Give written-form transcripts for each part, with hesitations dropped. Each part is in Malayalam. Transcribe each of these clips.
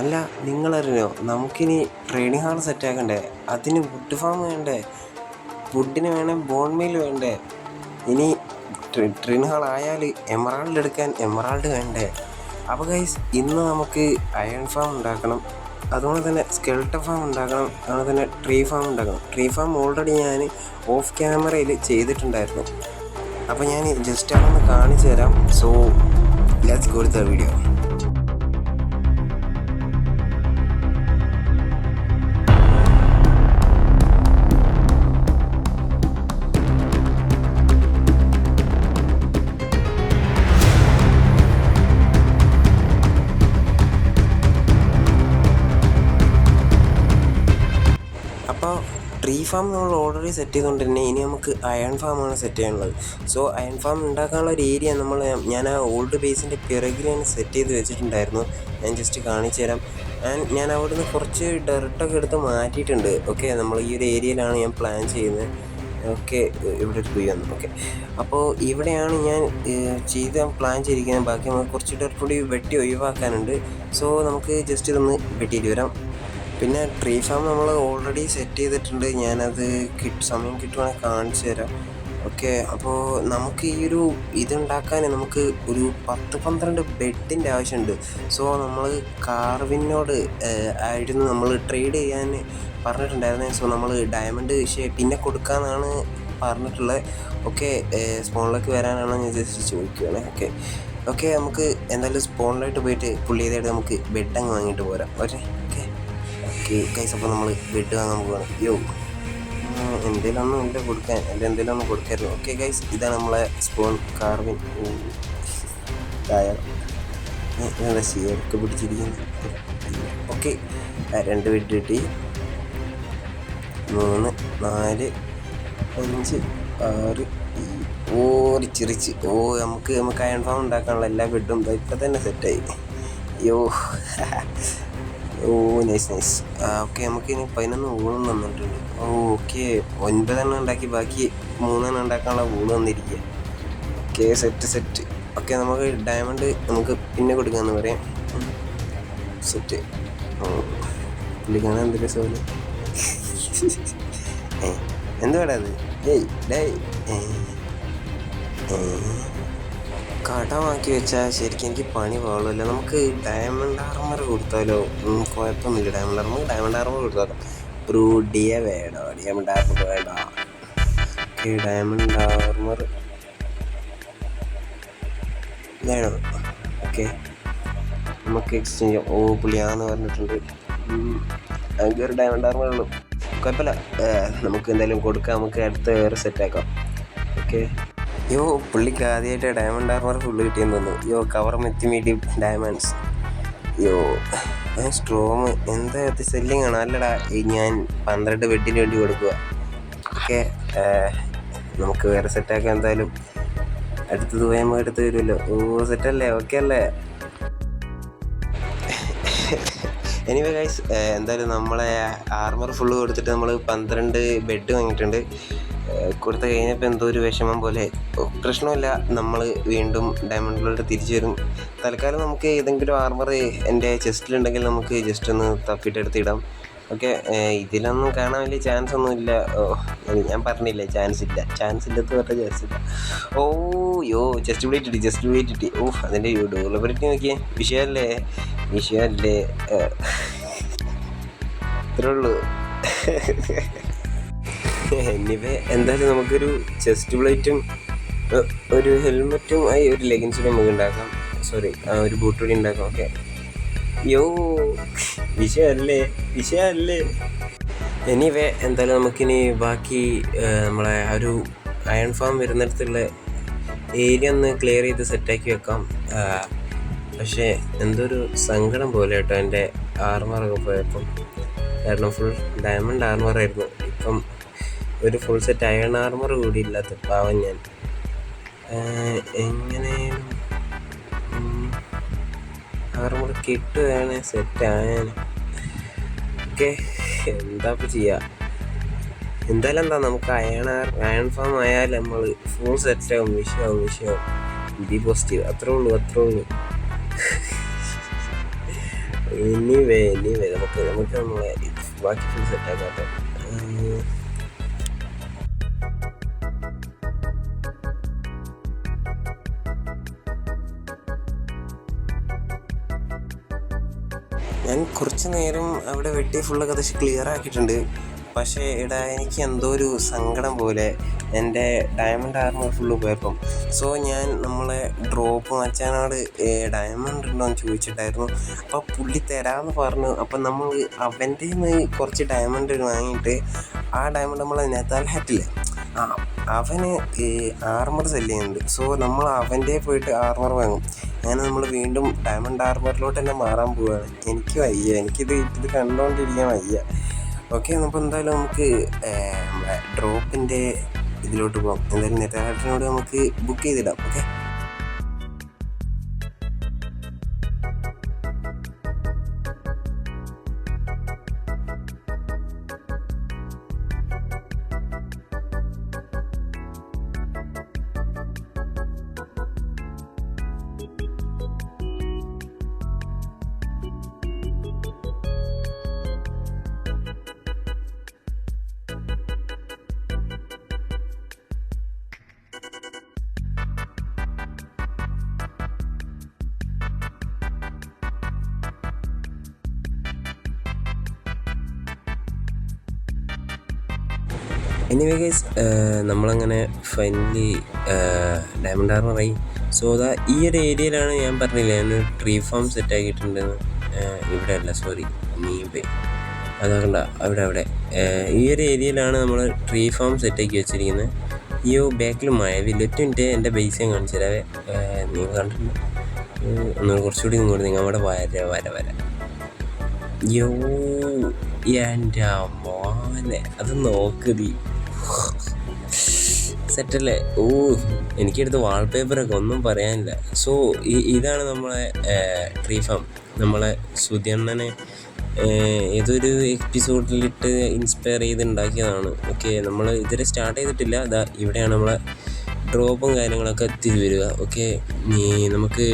അല്ല, നിങ്ങളറിഞ്ഞോ നമുക്കിനി ട്രെയിനിങ് ഹാൾ സെറ്റാക്കണ്ടേ? അതിന് വുഡ് ഫാം വേണ്ടേ? വുഡിന് വേണേ ബോൺ മീൽ വേണ്ടേ? ഇനി ട്രെയിനിങ് ഹാൾ ആയാൽ എമറാൾഡ് എടുക്കാൻ എമറാൾഡ് വേണ്ടേ? അപ്പോൾ ഗൈസ്, ഇന്ന് നമുക്ക് അയൺ ഫാം ഉണ്ടാക്കണം, അതുപോലെ തന്നെ സ്കെൽട്ടൺ ഫാം ഉണ്ടാക്കണം, അതുപോലെ തന്നെ ട്രീ ഫാം ഉണ്ടാക്കണം. ട്രീ ഫാം ഓൾറെഡി ഞാൻ ഓഫ് ക്യാമറയിൽ ചെയ്തിട്ടുണ്ടായിരുന്നു. അപ്പോൾ ഞാൻ ജസ്റ്റ് അതൊന്ന് കാണിച്ചു തരാം. So let's go to the video. അപ്പോൾ ട്രീ ഫാം നമ്മൾ ഓൾറെഡി സെറ്റ് ചെയ്തുകൊണ്ട് തന്നെ ഇനി നമുക്ക് അയൺ ഫാമാണ് സെറ്റ് ചെയ്യാനുള്ളത്. സോ അയൺ ഫാം ഉണ്ടാക്കാനുള്ള ഒരു ഏരിയ ഞാൻ ആ ഓൾഡ് ബേസിൻ്റെ പിറകിൽ സെറ്റ് ചെയ്ത് വെച്ചിട്ടുണ്ടായിരുന്നു. ഞാൻ ജസ്റ്റ് കാണിച്ചു തരാം. ഞാൻ അവിടുന്ന് കുറച്ച് ഡെർട്ടൊക്കെ എടുത്ത് മാറ്റിയിട്ടുണ്ട്. ഓക്കെ, നമ്മൾ ഈ ഒരു ഏരിയയിലാണ് ഞാൻ പ്ലാൻ ചെയ്യുന്നത്. ഓക്കെ, ഇവിടെ ഒരു കുഴി വന്നു. ഓക്കെ, അപ്പോൾ ഇവിടെയാണ് ഞാൻ പ്ലാൻ ചെയ്തിരിക്കുന്നത്. ബാക്കി നമുക്ക് കുറച്ച് ഡെർട്ട് കൂടി വെട്ടി ഒഴിവാക്കാനുണ്ട്. സോ നമുക്ക് ജസ്റ്റ് ഇതൊന്ന് വെട്ടിയിട്ട് വരാം. പിന്നെ ട്രീ ഫാം നമ്മൾ ഓൾറെഡി സെറ്റ് ചെയ്തിട്ടുണ്ട്. ഞാനത് സമയം കിട്ടുവാണെങ്കിൽ കാണിച്ചു തരാം. ഓക്കെ, അപ്പോൾ നമുക്ക് ഈ ഒരു ഇതുണ്ടാക്കാൻ നമുക്ക് ഒരു 10-12 ബെഡിൻ്റെ ആവശ്യമുണ്ട്. സോ നമ്മൾ കാർവിനോട് ആയിരുന്നു നമ്മൾ ട്രേഡ് ചെയ്യാൻ പറഞ്ഞിട്ടുണ്ടായിരുന്നത്. സോ നമ്മൾ ഡയമണ്ട് പിന്നെ കൊടുക്കാമെന്നാണ് പറഞ്ഞിട്ടുള്ളത്. ഓക്കെ, സ്പോണിലേക്ക് വരാനാണ് ഞാൻ ജസ്റ്റ് ചോദിക്കുകയാണ്. ഓക്കെ, നമുക്ക് എന്തായാലും സ്പോണിലായിട്ട് പോയിട്ട് പുള്ളി ചെയ്തായിട്ട് നമുക്ക് ബെഡ് അങ്ങ് വാങ്ങിയിട്ട് പോരാം. ഓക്കെ ഗൈസ്, അപ്പോൾ നമ്മൾ ബെഡ് വാങ്ങാൻ പോവുകയാണ്. എന്തെങ്കിലും ഒന്നും ഇല്ല കൊടുക്കാൻ, എന്തെങ്കിലും ഒന്നും കൊടുക്കായിരുന്നു. ഓക്കെ ഗൈസ്, ഇതാണ് നമ്മളെ സ്പോൺ കാർവിൻ. എന്താ ഷെയർക്ക് പിടിച്ചിരിക്കുന്നത്. ഓക്കെ, 2 ബെഡ് കിട്ടി. 3, 4, 5, 6. ചിറിച്ച് നമുക്ക് അയൺ ഫാം ഉണ്ടാക്കാനുള്ള എല്ലാ ബെഡും ഇപ്പം തന്നെ സെറ്റായി. നൈസ്. ഓക്കെ, നമുക്കിനി 11 ഊളും തന്നിട്ടുണ്ട്. ഓക്കെ, 9 ഉണ്ടാക്കി, ബാക്കി 3 ഉണ്ടാക്കാനുള്ള ഊള് തന്നിരിക്കുക. Okay, set. ഓക്കെ, നമുക്ക് ഡയമണ്ട് നമുക്ക് പിന്നെ കൊടുക്കാമെന്ന് പറയാം. സെറ്റ്. പുള്ളിക്കാണ് എന്തൊരു സോല്. എന്തുവാടാ അത്? കടമാക്കി വെച്ചാൽ ശരിക്കും എനിക്ക് പണി പാടില്ല. നമുക്ക് ഡയമണ്ട് ആർമർ കൊടുത്താലോ? കുഴപ്പമൊന്നുമില്ല. ഡയമണ്ട് ആർമർ കൊടുത്താലോ? ഒരു വേണോ? ഡയമണ്ട് ആർമർ വേണ്ട. ഓക്കെ, ഡയമണ്ട് ആർമർ വേണോ? ഓക്കെ, നമുക്ക് എക്സ്ചേഞ്ച് ചെയ്യാം. പുള്ളിയാന്ന് പറഞ്ഞിട്ടുണ്ട്. നമുക്ക് ഒരു ഡയമണ്ട് ആർമർ ഉള്ളൂ. കുഴപ്പമില്ല, നമുക്ക് എന്തായാലും കൊടുക്കാം. നമുക്ക് അടുത്ത വേറെ സെറ്റാക്കാം. ഓക്കെ, പുള്ളിക്ക് ആദ്യമായിട്ട് ഡയമണ്ട് ആർമർ ഫുള്ള് കിട്ടിയെന്ന് തോന്നുന്നു. Cover മെത്തി diamonds. സ്ട്രോങ് എന്താ സെല്ലിങ് ആണ്. അല്ലടാ, ഞാൻ 12 ബെഡിന് വേണ്ടി കൊടുക്കുക. ഓക്കെ, നമുക്ക് വേറെ സെറ്റാക്കാം. എന്തായാലും അടുത്തത് പോയാൽ എടുത്ത് വരുമല്ലോ. സെറ്റല്ലേ? ഓക്കെ അല്ലേ? എനിവേ ഗൈസ്, എന്തായാലും നമ്മളെ ആർമർ ഫുള്ള് കൊടുത്തിട്ട് നമ്മൾ 12 ബെഡ് വാങ്ങിയിട്ടുണ്ട്. കൊടുത്ത് കഴിഞ്ഞപ്പോൾ എന്തോ ഒരു വിഷമം പോലെ. പ്രശ്നമില്ല, നമ്മൾ വീണ്ടും ഡയമണ്ടിലോട്ട് തിരിച്ചു വരും. തൽക്കാലം നമുക്ക് ഏതെങ്കിലും ആർമർ എൻ്റെ ചെസ്റ്റിലുണ്ടെങ്കിൽ നമുക്ക് ജസ്റ്റ് ഒന്ന് തപ്പിട്ടെടുത്തിടാം. ഓക്കെ, ഇതിലൊന്നും കാണാൻ വലിയ ചാൻസ് ഒന്നുമില്ല. ഞാൻ പറഞ്ഞില്ലേ, ചാൻസ് ഇല്ലത്ത് പറഞ്ഞ ചാൻസ് ഇല്ല. ചെസ്റ്റ് പ്ലേറ്റ് ഇട്ടി. അതിൻ്റെ ഡെവലപ്പറിറ്റി നോക്കിയേ. വിഷയമല്ലേ? ഇത്രേ ഉള്ളൂ. എനിവേ, എന്തായാലും നമുക്കൊരു ചെസ്റ്റ് പ്ലേറ്റും ഒരു ഹെൽമെറ്റും ആയി ഒരു ലെഗിൻസ് കൂടി നമുക്ക് ഉണ്ടാക്കാം. ഒരു ബൂട്ട് കൂടി ഉണ്ടാക്കാം. ഓക്കെ, വിഷയമല്ലേ? എനിവേ, എന്തായാലും നമുക്കിനി ബാക്കി നമ്മളെ ഒരു അയൺ ഫാം വരുന്നിടത്തുള്ള ഏരിയ ഒന്ന് ക്ലിയർ ചെയ്ത് സെറ്റാക്കി വെക്കാം. പക്ഷേ എന്തൊരു സങ്കടം പോലെ കേട്ടോ എൻ്റെ ആർമറൊക്കെ പോയപ്പം. കാരണം ഫുൾ ഡയമണ്ട് ആർമറായിരുന്നു. ഇപ്പം ഒരു ഫുൾ സെറ്റ് അയൺ ആർമർ കൂടി ഇല്ലാത്ത പാവം ഞാൻ. എങ്ങനെയും ആർമർ കിട്ടുകയാണ് സെറ്റായാൽ. ഓക്കെ, എന്താ ചെയ്യുക? എന്തായാലും നമുക്ക് അയൺ ഫാം ആയാൽ നമ്മൾ ഫുൾ സെറ്റാവും. വിഷയമാവും. B positive. അത്രേ ഉള്ളൂ. എനിവേ നമുക്ക് നമ്മളെ ബാക്കി ഫുൾ സെറ്റാക്കാട്ടെ. ഞാൻ കുറച്ച് നേരം അവിടെ വെട്ടി ഫുള്ളൊക്കെ അത് ക്ലിയർ ആക്കിയിട്ടുണ്ട്. പക്ഷേ എടാ എനിക്ക് എന്തോ ഒരു സങ്കടം പോലെ എൻ്റെ ഡയമണ്ട് ആർമർ ഫുള്ള് പോയപ്പം. സോ ഞാൻ നമ്മളെ ഡ്രോപ്പ് മച്ചാനോട് ഡയമണ്ട് ഉണ്ടോ എന്ന് ചോദിച്ചിട്ടായിരുന്നു. അപ്പോൾ പുള്ളി തരാമെന്ന് പറഞ്ഞു. അപ്പം നമ്മൾ അവൻ്റെ നിന്ന് കുറച്ച് ഡയമണ്ട് വാങ്ങിയിട്ട് ആ ഡയമണ്ട് നമ്മളെ നെതാൽ ഹാറ്റില്ലേ, അവന് ആർമർ സെല്ല് ചെയ്യുന്നുണ്ട്. സോ നമ്മൾ അവൻ്റെ പോയിട്ട് ആർമർ വാങ്ങും. അങ്ങനെ നമ്മൾ വീണ്ടും ഡയമണ്ട് ആർമറിലോട്ട് തന്നെ മാറാൻ പോവുകയാണ്. എനിക്ക് വയ്യ, ഇത് കണ്ടുകൊണ്ടിരിക്കാൻ വയ്യ. ഓക്കെ, അപ്പോൾ എന്തായാലും നമുക്ക് നമ്മളെ ഡ്രോപ്പിൻ്റെ ഇതിലോട്ട് പോകാം. എന്തായാലും നെതാഹാറ്റിനോട് നമുക്ക് ബുക്ക് ചെയ്തിടാം. ഓക്കെ, എനിവേ ഗൈസ്, നമ്മളങ്ങനെ ഫൈനലി ഡയമണ്ട് ആർമറായി. സോ അതാ ഈ ഒരു ഏരിയയിലാണ് ഞാൻ പറഞ്ഞില്ലേ ഞാനൊരു ട്രീ ഫാം സെറ്റാക്കിയിട്ടുണ്ടെന്ന്. ഇവിടെ അല്ല, സോറി, നീമ്പേ അതാകണ്ട, അവിടെ ഈ ഒരു ഏരിയയിലാണ് നമ്മൾ ട്രീ ഫാം സെറ്റാക്കി വെച്ചിരിക്കുന്നത്. ഈ ബാക്കിൽ മഴവില്ല. ഒറ്റ മിനിറ്റ് എൻ്റെ ബേസ് ഞാൻ കാണിച്ചു തരാവേ. നിങ്ങൾ കണ്ടിട്ടുണ്ട്, ഒന്ന് കുറച്ചുകൂടി ഇങ്ങോട്ട് നിങ്ങൾ അവിടെ വര യോ എൻ്റെ മോനെ അത് നോക്ക്, സെറ്റല്ലേ? എനിക്കെടുത്ത് വാൾപേപ്പറൊക്കെ ഒന്നും പറയാനില്ല. സോ ഇതാണ് നമ്മളെ ട്രീ ഫാം. നമ്മളെ സുധിയണ്ണനെ ഏതൊരു എപ്പിസോഡിലിട്ട് ഇൻസ്പയർ ചെയ്ത് ഉണ്ടാക്കിയതാണ്. ഓക്കെ, നമ്മൾ ഇതുവരെ സ്റ്റാർട്ട് ചെയ്തിട്ടില്ല. അതാ ഇവിടെയാണ് നമ്മളെ ഡ്രോപ്പും കാര്യങ്ങളൊക്കെ എത്തിച്ച് വരിക. ഓക്കെ, നമുക്ക്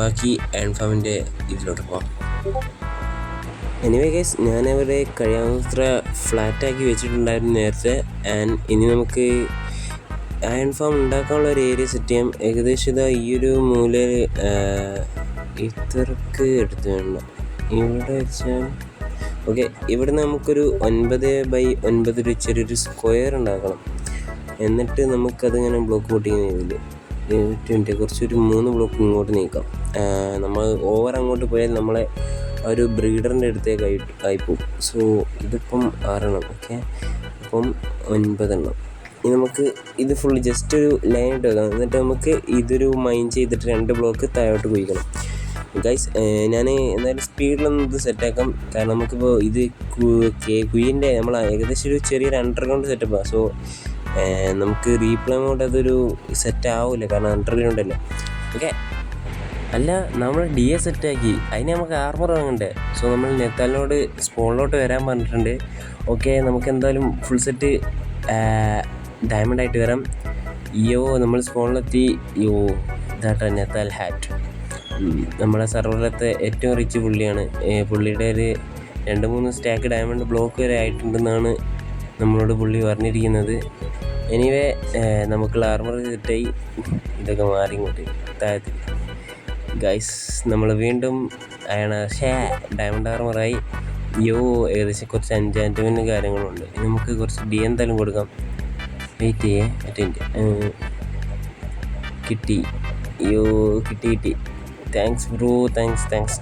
ബാക്കി അയൺ ഫാമിൻ്റെ ഇതിലോട്ട് പോകാം. എനിവേ ഗൈസ്, ഞാനവരെ കഴിയാവുന്നത്ര ഫ്ലാറ്റാക്കി വെച്ചിട്ടുണ്ടായിരുന്നു നേരത്തെ. ആൻഡ് ഇനി നമുക്ക് അയൺ ഫാം ഉണ്ടാക്കാനുള്ള ഒരു ഏരിയ സെറ്റ് ചെയ്യാം. ഏകദേശം ഇതാ ഈ ഒരു മൂലയിൽ ഇത്രക്ക് എടുത്ത് വേണ്ട ഇവിടെ വെച്ചാൽ. ഓക്കെ, ഇവിടെ നമുക്കൊരു 9x9 ഒരു ചെറിയൊരു സ്ക്വയർ ഉണ്ടാക്കണം. എന്നിട്ട് നമുക്കതിങ്ങനെ ബ്ലോക്ക് പൊട്ടിക്കുന്ന ഇതിൽ കുറച്ചൊരു 3 ബ്ലോക്ക് ഇങ്ങോട്ട് നീക്കാം. നമ്മൾ ഓവർ അങ്ങോട്ട് പോയാൽ നമ്മളെ ഒരു ബ്രീഡറിൻ്റെ അടുത്തേക്ക് ആയിപ്പോവും. സോ ഇതിപ്പം 6 എണ്ണം. ഓക്കെ, അപ്പം 9 എണ്ണം. ഇനി നമുക്ക് ഇത് ഫുള്ള് ജസ്റ്റ് ഒരു ലൈൻ ഇട്ട് വെക്കാം. എന്നിട്ട് നമുക്ക് ഇതൊരു മൈൻ ചെയ്തിട്ട് 2 ബ്ലോക്ക് താഴോട്ട് കുഴിക്കണം. ഗൈസ്, ഞാൻ എന്തായാലും സ്പീഡിലൊന്നും ഇത് സെറ്റാക്കാം. കാരണം നമുക്കിപ്പോൾ ഇത് കുയിൻ്റെ നമ്മൾ ഏകദേശം ഒരു ചെറിയൊരു അണ്ടർഗ്രൗണ്ട് സെറ്റപ്പാണ്. സോ നമുക്ക് റീപ്ലേ മോഡ് അതൊരു സെറ്റ് ആവില്ല, കാരണം അണ്ടർഗ്രൗണ്ട് അല്ലേ. ഓക്കെ, അല്ല നമ്മൾ DA സെറ്റാക്കി, അതിന് നമുക്ക് ആർമർ വാങ്ങണ്ടേ. സോ നമ്മൾ നെത്താലിനോട് സ്പോണിലോട്ട് വരാൻ പറഞ്ഞിട്ടുണ്ട്. ഓക്കെ, നമുക്ക് എന്തായാലും ഫുൾ സെറ്റ് ഡയമണ്ട് ആയിട്ട് വരാം. നമ്മൾ സ്പോണിലെത്തി. ഇതാട്ടോ നെത്താൽ ഹാറ്റ്, നമ്മളെ സർവറിലത്തെ ഏറ്റവും റിച്ച് പുള്ളിയാണ്. പുള്ളിയുടെ ഒരു 2-3 സ്റ്റാക്ക് ഡയമണ്ട് ബ്ലോക്ക് വരെ ആയിട്ടുണ്ടെന്നാണ് നമ്മളോട് പുള്ളി പറഞ്ഞിരിക്കുന്നത്. എനിവേ, നമുക്കുള്ള ആർമർ സെറ്റായി. ഇതൊക്കെ മാറി ഇങ്ങോട്ട് താഴത്തിൽ. ഗൈസ്, നമ്മൾ വീണ്ടും ഡയമണ്ട് ആർമറായി. ഏകദേശം കുറച്ച് എൻചാൻറ്റ്മെൻറ്റും കാര്യങ്ങളുണ്ട്. ഇനി നമുക്ക് കുറച്ച് DA എന്തായാലും കൊടുക്കാം. വെയിറ്റ് ചെയ്യേ, കിട്ടി. കിട്ടി. Thanks bro, thanks.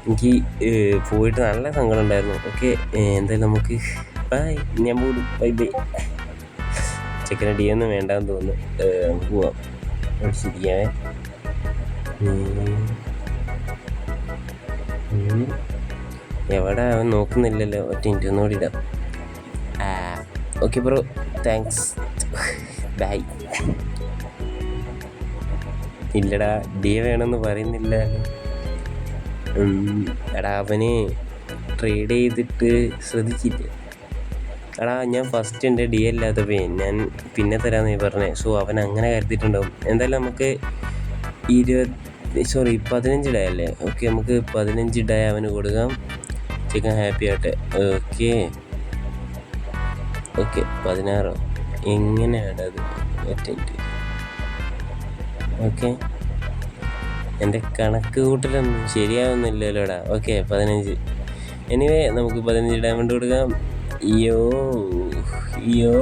എനിക്ക് പോയിട്ട് നല്ല സങ്കടം ഉണ്ടായിരുന്നു. ഓക്കെ, എന്തായാലും നമുക്ക് ബൈ, ഞാൻ പോലും ബൈ. ചെക്കനെ DA ഒന്നും വേണ്ടാന്ന് തോന്നുന്നു. നമുക്ക് പോവാം. ശരിയാവേ. എവിടെ അവൻ നോക്കുന്നില്ലല്ലോ. ഒറ്റ മിനിറ്റ് ഒന്നുകൂടി ഇടാം. Okay bro, thanks, bye. ഇല്ലടാ, DA വേണമെന്ന് പറയുന്നില്ല. എടാ, അവന് ട്രേഡ് ചെയ്തിട്ട് ശ്രദ്ധിച്ചില്ല. എടാ, ഞാൻ ഫസ്റ്റ് എൻ്റെ DA ഇല്ലാത്തപ്പോൾ ഞാൻ പിന്നെ തരാമെന്ന് പറഞ്ഞത്. സോ അവൻ അങ്ങനെ കരുതിയിട്ടുണ്ടാവും. എന്തായാലും നമുക്ക് സോറി 15 ഡേ അല്ലേ? ഓക്കെ, നമുക്ക് 15 ഡേ അവന് കൊടുക്കാം. ചിക്കൻ ഹാപ്പി ആട്ടെ. ഓക്കെ 16 എങ്ങനെയാണ് അത്? ഓക്കെ, എൻ്റെ കണക്ക് കൂട്ടലൊന്നും ശരിയാവുന്നില്ലല്ലോടാ. ഓക്കെ 15. എനിവേ നമുക്ക് 15 ഡയമണ്ട് കൊടുക്കാം. യോ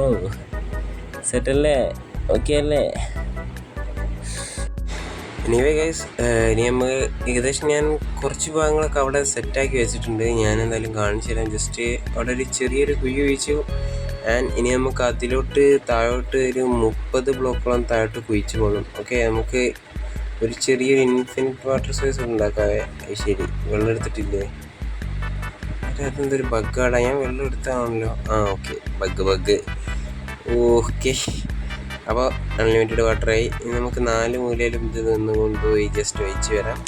സെറ്റല്ലേ? ഓക്കെ അല്ലേ? എനിവേ ഗൈസ്, ഇനി നമുക്ക് ഏകദേശം ഞാൻ കുറച്ച് ഭാഗങ്ങളൊക്കെ അവിടെ സെറ്റാക്കി വെച്ചിട്ടുണ്ട്. ഞാൻ എന്തായാലും കാണിച്ചു തരാം. ജസ്റ്റ് അവിടെ ഒരു ചെറിയൊരു കുഴി ഒഴിച്ചു. ആൻഡ് ഇനി നമുക്ക് അതിലോട്ട് താഴോട്ട് ഒരു 30 ബ്ലോക്കോളം താഴോട്ട് കുഴിച്ച് പോകണം. ഓക്കെ, നമുക്ക് ഒരു ചെറിയൊരു ഇൻഫിനിറ്റ് വാട്ടർ സോഴ്സ് ഉണ്ടാക്കാവേ. ശരി, വെള്ളം എടുത്തിട്ടില്ലേ? അതെന്തൊരു ബഗ്ഗാടാ. ഞാൻ വെള്ളം എടുത്താണല്ലോ. Okay, bug. ഓക്കെ, അപ്പോൾ അൺലിമിറ്റഡ് വാട്ടറായി. ഇനി നമുക്ക് 4 മൂലയിലും ഇത് നിന്ന് കൊണ്ടുപോയി ജസ്റ്റ് ഒഴിച്ച് വരാം.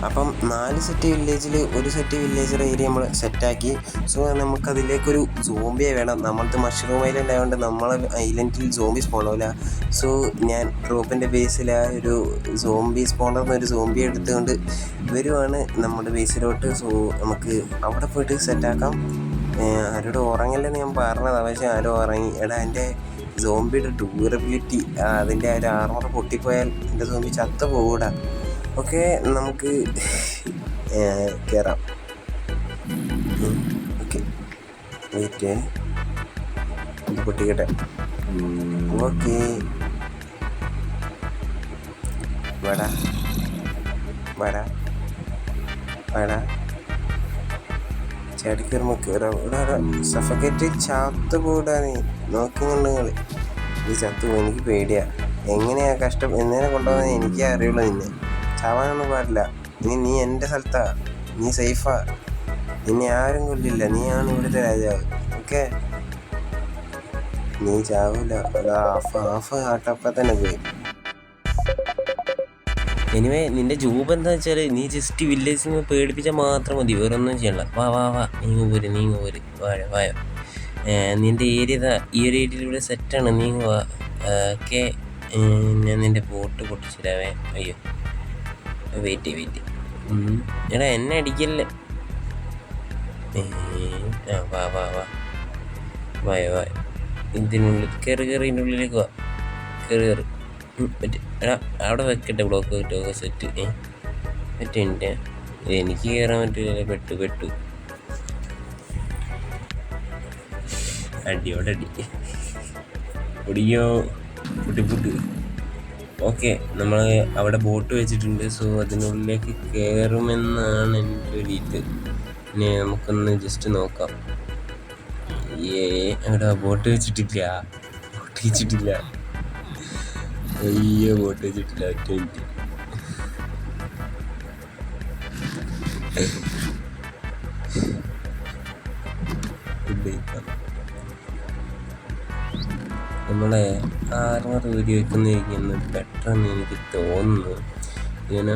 അപ്പം 4 സെറ്റ് വില്ലേജിൽ ഒരു സെറ്റ് വില്ലേജർ ഏരിയ നമ്മൾ സെറ്റാക്കി. സോ നമുക്കതിലേക്കൊരു സോംബിയെ വേണം. നമ്മളത് മഷ്റൂം ഐലൻഡ് ആയതുകൊണ്ട് നമ്മളെ ഐലൻഡിൽ സോംബി സ്പോണാവില്ല. സോ ഞാൻ ഡ്രോപ്പിൻ്റെ ബേസിൽ ആ ഒരു സോംബി സ്പോണർന്നൊരു സോംബി എടുത്തുകൊണ്ട് വരുവാണ് നമ്മുടെ ബേസിലോട്ട്. സോ നമുക്ക് അവിടെ പോയിട്ട് സെറ്റാക്കാം. ആരോട് ഉറങ്ങില്ലെന്ന് ഞാൻ പറഞ്ഞതാണ്, പക്ഷേ ആരോ ഉറങ്ങി. എടാ, എൻ്റെ സോംബിയുടെ ഡ്യൂറബിലിറ്റി, അതിൻ്റെ ഒരു ആർമർ പൊട്ടിപ്പോയാൽ എൻ്റെ സോംബി ചത്ത പോകൂടാ. ഓക്കെ, നമുക്ക് കയറാം. ഓക്കെ, വെയിറ്റ്, ഇത് പൊട്ടിക്കട്ടെ. ഓക്കെ, വടാ ചാടിക്കയറുമ്പോ ഇവിടെ സഫക്കേറ്റ് ചാത്ത് പോടാ. നീ നോക്കുന്നുണ്ട് നിങ്ങൾ, ഇത് ചത്തു പോകും. എനിക്ക് പേടിയാ. എങ്ങനെയാ എന്നെ കൊണ്ടുപോകുന്നത് എനിക്കേ അറിയുള്ളൂ. നിന്നെ ചാവാനൊന്നും പാടില്ല. നീ എൻ്റെ സ്ഥലത്താ, നീ സേഫാ. നിന്നെ ആരും കൊല്ലില്ല. നീയാണ് ഇവിടുത്തെ രാജാവ്. ഓക്കെ, നീ ചാവൂല. ഹാഫ് ആട്ടപ്പം തന്നെ പോയി. എനിവേ, നിൻ്റെ ജോബ് എന്താ വെച്ചാൽ നീ ജസ്റ്റ് വില്ലേജിൽ പേടിപ്പിച്ചാൽ മാത്രം മതി, വേറൊന്നും ചെയ്യണ്ട. വാ നീങ്ങ് പോര് വായോ. നിൻ്റെ ഏരിയ ഈ ഒരു ഏരിയയിലൂടെ സെറ്റാണ്. നീങ്ങ് വാ. ഓക്കെ, ഞാൻ നിൻ്റെ ബോട്ട് പൊട്ടിച്ചിടാവേ. അയ്യോ, വെയിറ്റ്. എടാ, എന്നെ അടിക്കല്ലേ. വായോ. ഇതിനുള്ളിൽ കയറി ഉള്ളിലേക്ക് വാ. കയറി എടാ, അവിടെ വെക്കട്ടെ ബ്ലോക്ക് കിട്ടുമോ? സെറ്റ് മറ്റേ എനിക്ക് കയറാൻ പറ്റില്ല. പെട്ടു അടിയോടടി ഒടിയോ പൊട്ടി. ഓക്കെ, നമ്മൾ അവിടെ ബോട്ട് വെച്ചിട്ടുണ്ട്. സോ അതിനുള്ളിലേക്ക് കയറുമെന്നാണ് എൻ്റെ ഒരു ഇത്. പിന്നെ നമുക്കൊന്ന് ജസ്റ്റ് നോക്കാം. എടാ, ബോട്ട് വെച്ചിട്ടില്ല. അയ്യോ, ബോട്ട് വെച്ചിട്ടില്ല. ഒറ്റ മിനിറ്റ്. നമ്മളെ ആർമർ ഊരി വെക്കുന്നതായിരിക്കും ബെറ്റർ എന്ന് എനിക്ക് തോന്നുന്നു. ഇങ്ങനെ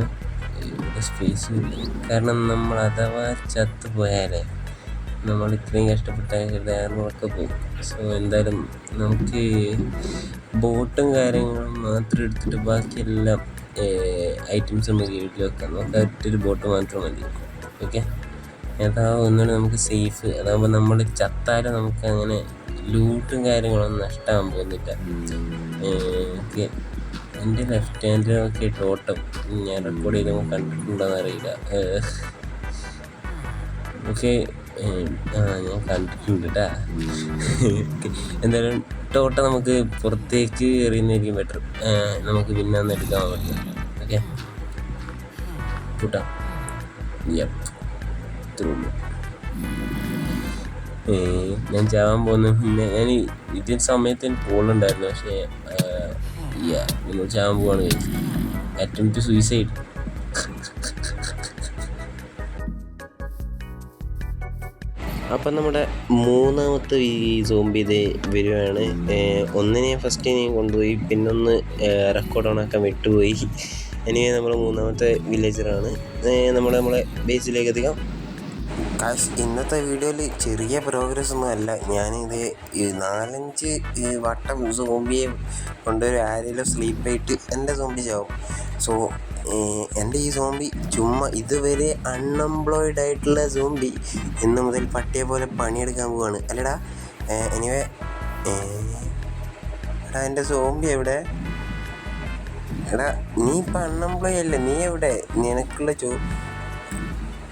ഇവിടെ സ്പേസ് ഇല്ല. കാരണം നമ്മൾ അഥവാ ചത്തുപോയാലേ നമ്മൾ ഇത്രയും കഷ്ടപ്പെട്ടാൽ ആർമറൊക്കെ പോകും. സോ എന്തായാലും നമുക്ക് ബോട്ടും കാര്യങ്ങളും മാത്രം എടുത്തിട്ട് ബാക്കിയെല്ലാം ഐറ്റംസ് നമുക്ക് വീട്ടിൽ വെക്കാം. നമുക്ക് ഒറ്റൊരു ബോട്ട് മാത്രം മതി. ഓക്കെ, അതാവുമ്പോൾ ഒന്നുകൂടെ നമുക്ക് സേഫ്. അതാകുമ്പോൾ നമ്മൾ ചത്താലും നമുക്ക് അങ്ങനെ ലൂട്ടും കാര്യങ്ങളൊന്നും നഷ്ടമാകാൻ പോകുന്നില്ല. ഓക്കെ, എൻ്റെ ലെഫ്റ്റ് ഹാൻഡിലൊക്കെ ടോട്ടം ഞാൻ റെക്കോർഡ് ചെയ്തപ്പോൾ കണ്ടിട്ടുണ്ടോയെന്ന് അറിയില്ല. ഓക്കെ, ഞാൻ കണ്ടിട്ടുണ്ട് കേട്ടാ. എന്തായാലും ടോട്ടം നമുക്ക് പുറത്തേക്ക് എറിയുന്നതായിരിക്കും ബെറ്റർ. നമുക്ക് പിന്നെ ഒന്ന് എടുക്കാൻ പറ്റും. ഓക്കെ, കൂട്ടാം. ഞാൻ ചാവാൻ പോകുന്നു. പിന്നെ ഞാൻ ഇതിന് സമയത്ത് എനിക്ക് പോളുണ്ടായിരുന്നു. പക്ഷേ നമ്മൾ ചാവാൻ പോവാണ്. Attempt suicide. അപ്പം നമ്മുടെ മൂന്നാമത്തെ ഈ സോംബി ഇത് വരുവാണ്. ഒന്നിനെ ഫസ്റ്റ് ഞാൻ കൊണ്ടുപോയി, പിന്നൊന്ന് റെക്കോർഡ് ഓണാക്കാൻ വിട്ടുപോയി. ഇനി നമ്മൾ മൂന്നാമത്തെ വില്ലേജറാണ്. നമ്മളെ ബേസിലേക്ക് എത്തിക്കാം. കാശ് ഇന്നത്തെ വീഡിയോയിൽ ചെറിയ പ്രോഗ്രസ് ഒന്നും അല്ല. ഞാനിത് 4-5 വട്ടം സോംബിയെ കൊണ്ടൊരു ആരെങ്കിലും സ്ലീപ്പായിട്ട് എൻ്റെ സോംബി ചാവും. സോ എൻ്റെ ഈ സോംബി ചുമ്മാ ഇതുവരെ അൺഎംപ്ലോയിഡ് ആയിട്ടുള്ള സോംബി ഇന്ന് മുതൽ പട്ടിയെ പോലെ പണിയെടുക്കാൻ പോവാണ്. അല്ലടാ എനിവേ എടാ എൻ്റെ സോംബി എവിടെ? എടാ നീ ഇപ്പം അൺഎംപ്ലോയ് അല്ലേ, നീ എവിടെ? നിനക്കുള്ള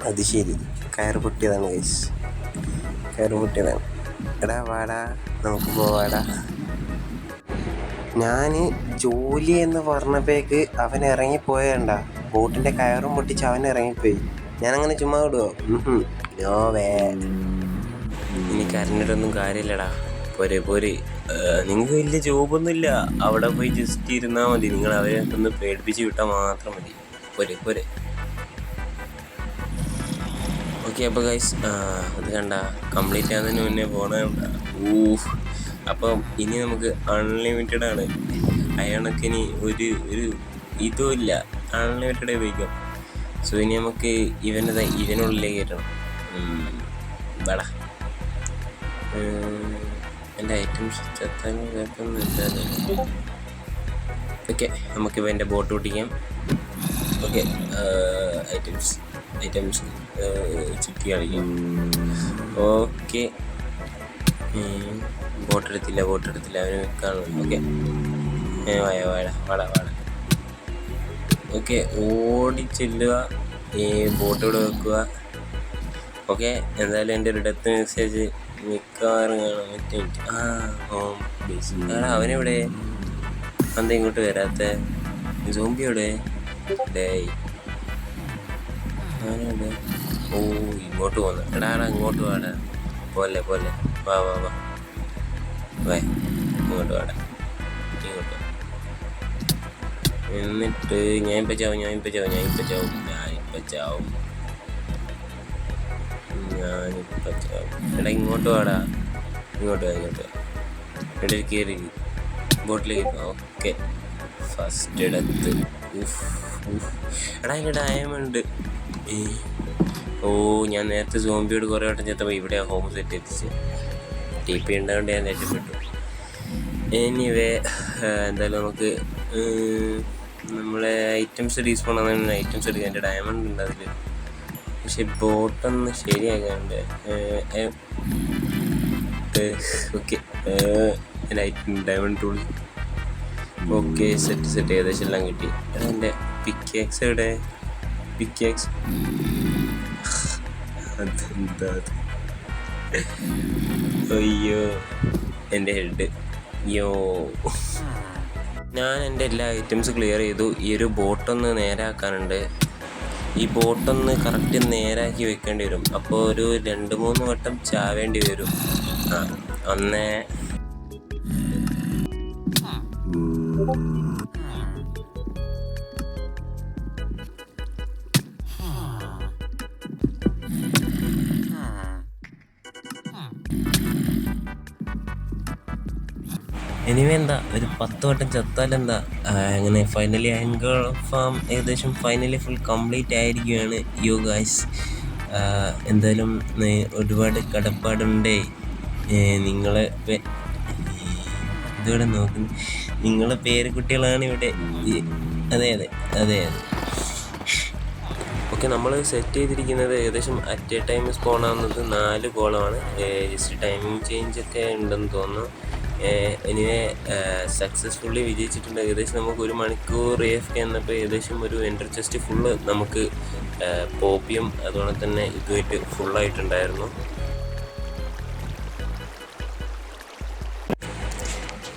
അത് ശരി, കയറ് പൊട്ടിയതാണ് ഗൈസ്, കയറ് പൊട്ടിയതാണ്. എടാ വാടാ, നമുക്ക് പോവാടാ. ഞാൻ ജോലി എന്ന് പറഞ്ഞപ്പോഴേക്ക് അവൻ ഇറങ്ങിപ്പോയണ്ട, ബോട്ടിൻ്റെ കയറും പൊട്ടിച്ച് അവൻ ഇറങ്ങിപ്പോയി. ഞാനങ്ങനെ ചുമ്മാ വിടുവോ? No way. ഇനി കരഞ്ഞിട്ടൊന്നും കാര്യമില്ലടാ, പോരെ പോരെ. നിങ്ങൾക്ക് വലിയ ജോബൊന്നുമില്ല, അവിടെ പോയി ജസ്റ്റ് ഇരുന്നാൽ മതി. നിങ്ങൾ അവരെ ഒന്ന് പേടിപ്പിച്ച് വിട്ടാൽ മാത്രം മതി. പോരെ പോരെ. ഓക്കെ, അപ്പോൾ ഗൈസ് അത് കണ്ട കംപ്ലീറ്റ് ആകുന്നതിന് മുന്നേ പോകണ. അപ്പം ഇനി നമുക്ക് അൺലിമിറ്റഡ് ആണ്. അയാളൊക്കെ ഇനി ഒരു ഇതും ഇല്ല, അൺലിമിറ്റഡ് ഉപയോഗിക്കാം. സോ ഇനി നമുക്ക് ഇവനുള്ളിലേക്ക് കയറ്റണം. വേടാ, എൻ്റെ ഐറ്റംസ് ചെത്താനും കുഴപ്പമൊന്നുമില്ല. ഓക്കെ, നമുക്കിപ്പോൾ എൻ്റെ ബോട്ട് ഓടിക്കാം. ഓക്കെ, ഐറ്റംസ് ചുറ്റി കളിക്കാം. ഓക്കെ, ബോട്ടെടുത്തില്ല അവന് വെക്കാണ്. ഓക്കെ, വാടാ. ഓക്കെ, ഓടിച്ചെല്ലുക, ഈ ബോട്ട് ഇവിടെ വെക്കുക. ഓക്കെ, എന്തായാലും എൻ്റെ ഒരു ഡെത്ത് മെസ്സേജ് മിക്കവാറും കാണാം. Home base. അവനെവിടെ? എന്താ ഇങ്ങോട്ട് വരാത്ത? സോംബി എവിടെ? അവനെവിടെ? ഇങ്ങോട്ട് പോന്നു. എടാ ഇങ്ങോട്ട് വാടാ. പോലെ വാ ഇങ്ങോട്ട് വാടാ, ഇങ്ങോട്ട്. എന്നിട്ട് ഞാനിപ്പോൾ ചാവും. എടാ ഇങ്ങോട്ട് വാടാ, ഇങ്ങോട്ട് വാ. കയറി ബോട്ടിലേക്ക്. ഓക്കെ, ഫസ്റ്റ് എടുത്ത്. എടാ എൻ്റെ ഡയമണ്ട്. ഞാൻ നേരത്തെ സോംബിയോട് കുറേ വട്ടം ചെത്തപ്പോൾ ഇവിടെ ഹോം സെറ്റ് എത്തിച്ച് TP ഉണ്ടാകൊണ്ട് ഞാൻ രക്ഷപ്പെട്ടു. എനിവേ എന്തായാലും നമുക്ക് നമ്മളെ ഐറ്റംസ് റീസ്പോൺ ആകുന്ന ഐറ്റംസ് എടുക്കാൻ. എൻ്റെ ഡയമണ്ട് ഉണ്ട് അതിൽ, പക്ഷെ ബോട്ടൊന്ന് ശരിയാക്കാണ്ട്. ഓക്കെ, എൻ്റെ ഡയമണ്ട് ടൂൾ. ഓക്കെ, സെറ്റ് ഏകദേശം എല്ലാം കിട്ടി. എൻ്റെ പിക്കാക്സ് എവിടെ? പിക്കാക്സ് അതെന്താ? അയ്യോ, എൻ്റെ ഹെഡ്. ഞാൻ എൻ്റെ എല്ലാ ഐറ്റംസ് ക്ലിയർ ചെയ്തു. ഈ ഒരു ബോട്ടൊന്ന് നേരാക്കാനുണ്ട്. ഈ ബോട്ടൊന്ന് കറക്റ്റ് നേരാക്കി വെക്കേണ്ടി വരും. അപ്പോൾ ഒരു 2-3 വട്ടം ചാവേണ്ടി വരും. ഒന്നേ എനിവേ എന്താ ഒരു 10 വട്ടം ചത്താലെന്താ. അങ്ങനെ ഫൈനലി ആംഗിൾ ഫാം ഏകദേശം ഫുൾ കംപ്ലീറ്റ് ആയിരിക്കുകയാണ്. യോ ഗായ്സ്, എന്തായാലും ഒരുപാട് കടപ്പാടുണ്ടേ. നിങ്ങളെ ഇതിവിടെ നോക്കുന്നു, നിങ്ങളെ പേരക്കുട്ടികളാണ് ഇവിടെ. അതെ. ഓക്കെ, നമ്മൾ സെറ്റ് ചെയ്തിരിക്കുന്നത് ഏകദേശം അറ്റ് എ ടൈം സ്പോൺ ആവുന്നത് 4 കോളമാണ്. ജസ്റ്റ് ടൈമിംഗ് ചേഞ്ച് ഒക്കെ ഉണ്ടെന്ന് തോന്നുന്നു. എനിവേ സക്സസ്ഫുള്ളി വിജയിച്ചിട്ടുണ്ട്. ഏകദേശം നമുക്ക് 1 മണിക്കൂർ AFK എന്നപ്പോൾ ഏകദേശം ഒരു എൻട്രി ചെസ്റ്റ് ഫുള്ള് നമുക്ക് പോപ്പിയും അതുപോലെ തന്നെ ഇതുമായിട്ട് ഫുള്ളായിട്ടുണ്ടായിരുന്നു.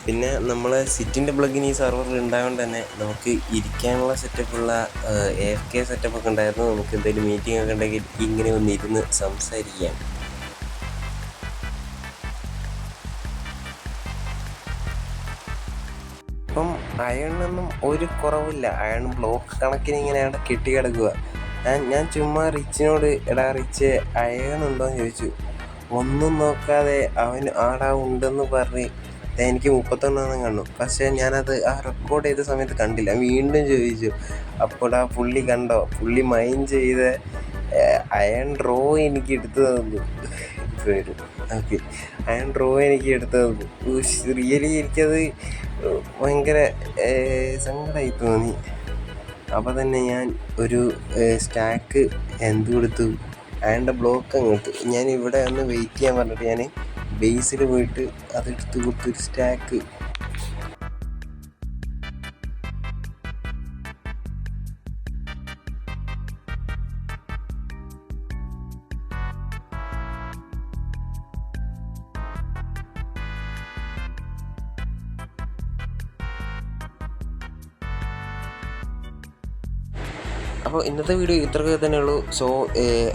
പിന്നെ നമ്മളെ സിറ്റിൻ്റെ പ്ലഗിന് ഈ സെർവറിൽ ഉണ്ടായതുകൊണ്ട് തന്നെ നമുക്ക് ഇരിക്കാനുള്ള സെറ്റപ്പുള്ള AFK സെറ്റപ്പൊക്കെ ഉണ്ടായിരുന്നു. നമുക്ക് എന്തെങ്കിലും മീറ്റിംഗ് ഒക്കെ ഉണ്ടെങ്കിൽ ഇങ്ങനെ ഒന്നിരുന്ന് സംസാരിക്കാം. ഇപ്പം അയണിനൊന്നും ഒരു കുറവില്ല. അയൺ ബ്ലോക്ക് കണക്കിന് ഇങ്ങനെ അവിടെ കെട്ടിക്കിടക്കുക. ഞാൻ ചുമ്മാ റിച്ചിനോട് എടാ റിച്ച് അയണുണ്ടോ എന്ന് ചോദിച്ചു. ഒന്നും നോക്കാതെ അവൻ ആടാ ഉണ്ടെന്ന് പറഞ്ഞ് എനിക്ക് 31 കണ്ടു. പക്ഷേ ഞാനത് റെക്കോർഡ് ചെയ്ത സമയത്ത് കണ്ടില്ല. വീണ്ടും ചോദിച്ചു. അപ്പോൾ പുള്ളി കണ്ടോ, പുള്ളി മൈൻഡ് ചെയ്ത് അയൺ റോ എനിക്ക് എടുത്തു തന്നു. വരും ഓക്കെ, അയൺ റോ എനിക്ക് എടുത്തു തന്നു. റിയലി എനിക്കത് ഭയങ്കര സങ്കടമായി തോന്നി. അപ്പോൾ തന്നെ ഞാൻ ഒരു സ്റ്റാക്ക് കൊടുത്തു, അയണിൻ്റെ ബ്ലോക്ക് അങ്ങോട്ട്. ഞാൻ ഇവിടെ ഒന്ന് വെയിറ്റ് ചെയ്യാൻ പറഞ്ഞിട്ട് ഞാൻ ബേസിൽ പോയിട്ട് അതെടുത്ത് കൊടുത്തൊരു സ്റ്റാക്ക്. അപ്പോൾ ഇന്നത്തെ വീഡിയോ ഇത്രയൊക്കെ തന്നെ ഉള്ളൂ. സോ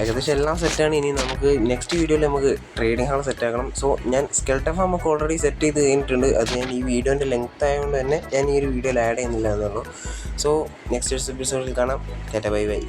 ഏകദേശം എല്ലാം സെറ്റാണ്. ഇനി നമുക്ക് നെക്സ്റ്റ് വീഡിയോയിൽ നമുക്ക് ട്രേഡിംഗ് ഹാൾ സെറ്റാക്കണം. സോ ഞാൻ സ്കെൽട്ടൺ ഫാമൊക്കെ ഓൾറെഡി സെറ്റ് ചെയ്ത് കഴിഞ്ഞിട്ടുണ്ട്. അത് ഞാൻ ഈ വീഡിയോൻ്റെ ലെങ്ത് ആയതുകൊണ്ട് തന്നെ ഞാൻ ഈ ഒരു വീഡിയോയിൽ ആഡ് ചെയ്യുന്നില്ല എന്നുള്ളൂ. സോ നെക്സ്റ്റ് എപ്പിസോഡിൽ കാണാം. Bye bye.